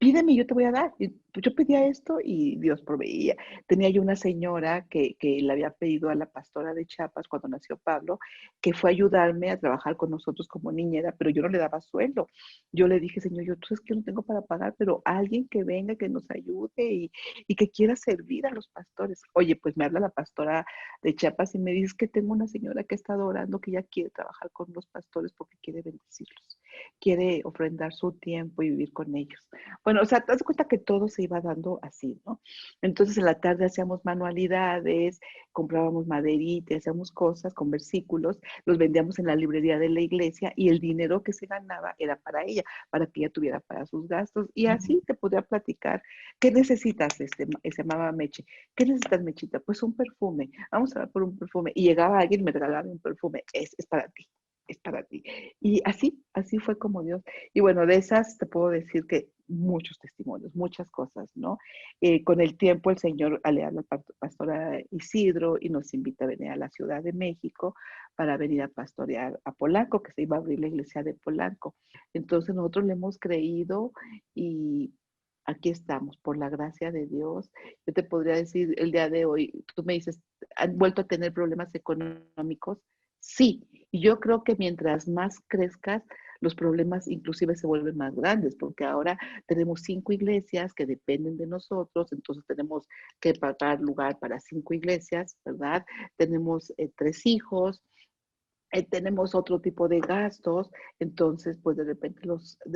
pídeme y yo te voy a dar. Y pues yo pedía esto y Dios proveía. Tenía yo una señora que le había pedido a la pastora de Chiapas cuando nació Pablo, que fue a ayudarme a trabajar con nosotros como niñera, pero yo no le daba sueldo. Yo le dije, Señor, yo tú sabes que no tengo para pagar, pero alguien que venga, que nos ayude y que quiera servir a los pastores. Oye, pues me habla la pastora de Chiapas y me dice que tengo una señora que está orando, que ya quiere trabajar con los pastores porque quiere bendecirlos, quiere ofrendar su tiempo y vivir con ellos. Bueno, o sea, te das cuenta que todo se iba dando así, ¿no? Entonces en la tarde hacíamos manualidades, comprábamos maderita, hacíamos cosas con versículos, los vendíamos en la librería de la iglesia y el dinero que se ganaba era para ella, para que ella tuviera para sus gastos. Y así te podía platicar. ¿Qué necesitas? Se llamaba Meche. ¿Qué necesitas, Mechita? Pues un perfume. Vamos a ver por un perfume. Y llegaba alguien y me regalaba un perfume. Es para ti. Es para ti. Y así fue como Dios. Y bueno, de esas te puedo decir que muchos testimonios, muchas cosas, ¿no? Con el tiempo el Señor le habla al pastor Isidro y nos invita a venir a la Ciudad de México para venir a pastorear a Polanco, que se iba a abrir la iglesia de Polanco. Entonces nosotros le hemos creído y aquí estamos, por la gracia de Dios. Yo te podría decir el día de hoy, tú me dices, ¿han vuelto a tener problemas económicos? Sí, y yo creo que mientras más crezcas, los problemas inclusive se vuelven más grandes, porque ahora tenemos 5 iglesias que dependen de nosotros, entonces tenemos que pagar lugar para 5 iglesias, ¿verdad? Tenemos 3 hijos, tenemos otro tipo de gastos, entonces pues de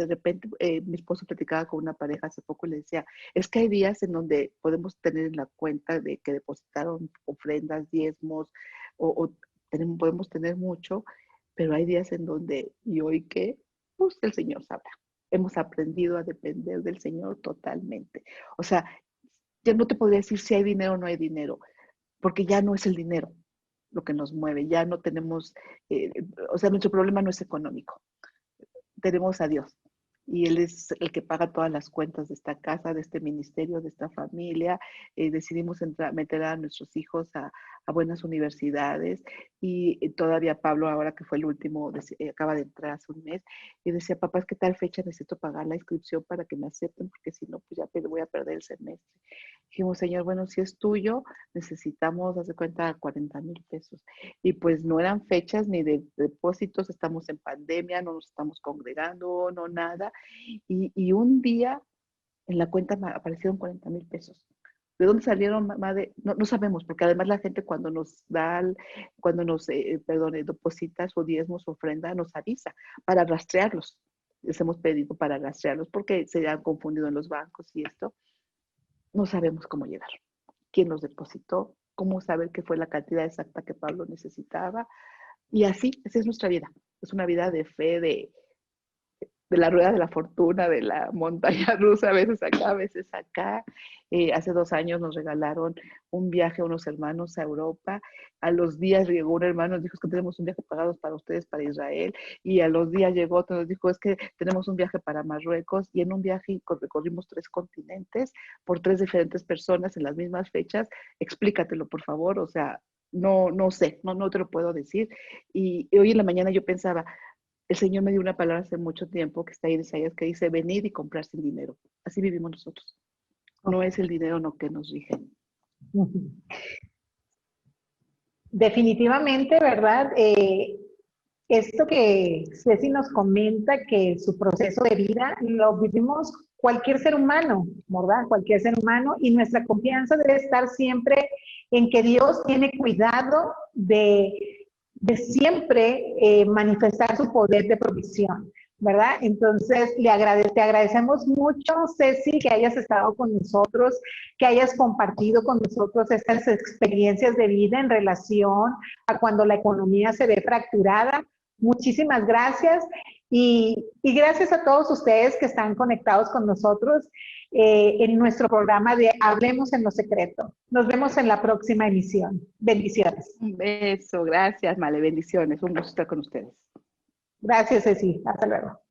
repente mi esposo platicaba con una pareja hace poco y le decía, es que hay días en donde podemos tener en la cuenta de que depositaron ofrendas, diezmos, podemos tener mucho, pero hay días en donde, ¿y hoy qué? Pues el Señor sabrá. Hemos aprendido a depender del Señor totalmente. O sea, ya no te podría decir si hay dinero o no hay dinero, porque ya no es el dinero lo que nos mueve, ya no tenemos, o sea, nuestro problema no es económico, tenemos a Dios y Él es el que paga todas las cuentas de esta casa, de este ministerio, de esta familia. Decidimos meter a nuestros hijos a buenas universidades y todavía Pablo, ahora que fue el último, acaba de entrar hace un mes, y decía, papá, es que tal fecha necesito pagar la inscripción para que me acepten, porque si no, pues ya voy a perder el semestre. Dijimos, Señor, bueno, si es tuyo, necesitamos, haz de cuenta, 40,000 pesos. Y pues no eran fechas ni de depósitos, estamos en pandemia, no nos estamos congregando, no nada. Y un día en la cuenta aparecieron 40,000 pesos. ¿De dónde salieron, madre? No, no sabemos, porque además la gente cuando nos da, deposita su diezmos, su ofrenda, nos avisa para rastrearlos. Les hemos pedido para rastrearlos porque se han confundido en los bancos y esto. No sabemos cómo llegar. ¿Quién los depositó? ¿Cómo saber qué fue la cantidad exacta que Pablo necesitaba? Y así, esa es nuestra vida. Es una vida de fe, de la rueda de la fortuna, de la montaña rusa, a veces acá, a veces acá. Hace 2 años nos regalaron un viaje a unos hermanos a Europa. A los días llegó un hermano, nos dijo, es que tenemos un viaje pagado para ustedes, para Israel. Y a los días llegó otro, nos dijo, es que tenemos un viaje para Marruecos. Y en un viaje recorrimos 3 continentes por 3 diferentes personas en las mismas fechas. Explícatelo, por favor. O sea, no sé, no te lo puedo decir. Y hoy en la mañana yo pensaba, el Señor me dio una palabra hace mucho tiempo que está ahí en Isaías que dice, venid y comprar sin dinero. Así vivimos nosotros. No es el dinero lo que nos rige. Definitivamente, ¿verdad? Esto que Ceci nos comenta, que su proceso de vida lo vivimos cualquier ser humano, ¿verdad? Cualquier ser humano, y nuestra confianza debe estar siempre en que Dios tiene cuidado de siempre manifestar su poder de provisión, ¿verdad? Entonces, te agradecemos mucho, Ceci, que hayas estado con nosotros, que hayas compartido con nosotros estas experiencias de vida en relación a cuando la economía se ve fracturada. Muchísimas gracias y gracias a todos ustedes que están conectados con nosotros en nuestro programa de Hablemos en lo Secreto. Nos vemos en la próxima emisión. Bendiciones. Un beso, gracias, Male, bendiciones. Un gusto estar con ustedes. Gracias, Ceci. Hasta luego.